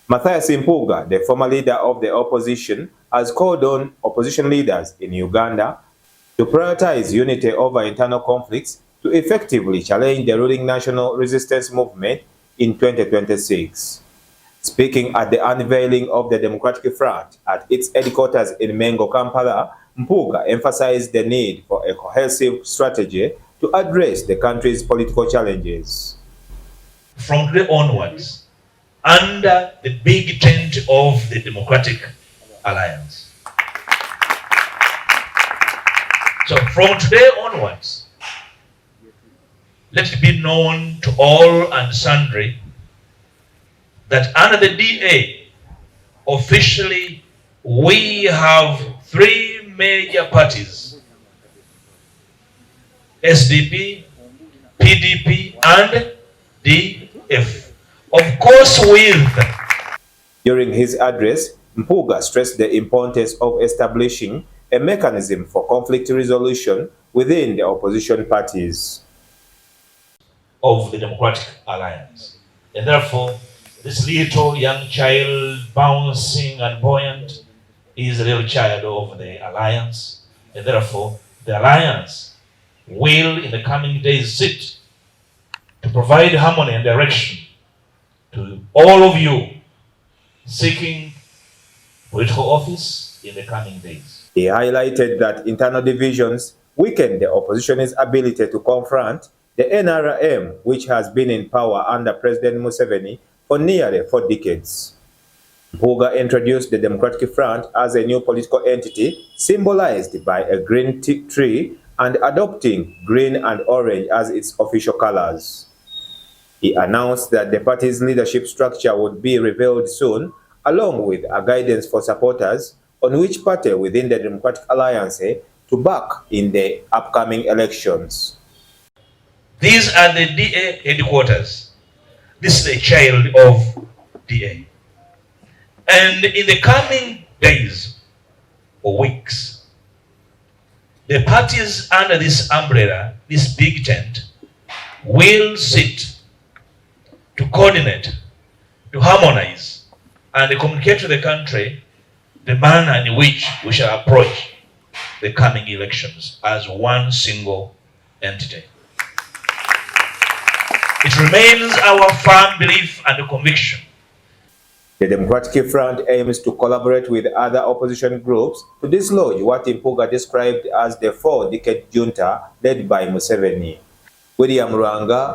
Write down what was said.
Mpuuga, the former leader of the opposition, has called on opposition leaders in Uganda to prioritize unity over internal conflicts to effectively challenge the ruling National Resistance Movement in 2026. Speaking at the unveiling of the Democratic Front at its headquarters in Mengo, Kampala, Mpuuga emphasized the need for a cohesive strategy to address the country's political challenges. From today onwards, under the big tent of the Democratic Alliance. So from today onwards, let it be known to all and sundry that under the DA, officially, we have three major parties: SDP, PDP, and DF. Of course, with. During his address, Mpuuga stressed the importance of establishing a mechanism for conflict resolution within the opposition parties of the Democratic Alliance. And therefore, this little young child bouncing and buoyant is a little child of the Alliance. And therefore, the Alliance will in the coming days sit to provide harmony and direction to all of you seeking political office in the coming days. He highlighted that internal divisions weaken the opposition's ability to confront the NRM, which has been in power under President Museveni for nearly 4 decades. Mpuuga introduced the Democratic Front as a new political entity symbolized by a green tree and adopting green and orange as its official colors. He announced that the party's leadership structure would be revealed soon, along with a guidance for supporters on which party within the Democratic Alliance to back in the upcoming elections. These are the DA headquarters. This is a child of DA. And in the coming days or weeks, the parties under this umbrella, this big tent, will sit to coordinate, to harmonize, and communicate to the country the manner in which we shall approach the coming elections as one single entity. It remains our firm belief and conviction. The Democratic Front aims to collaborate with other opposition groups to dislodge what Mpuuga described as the 4-decade junta led by Museveni. William Rwanga,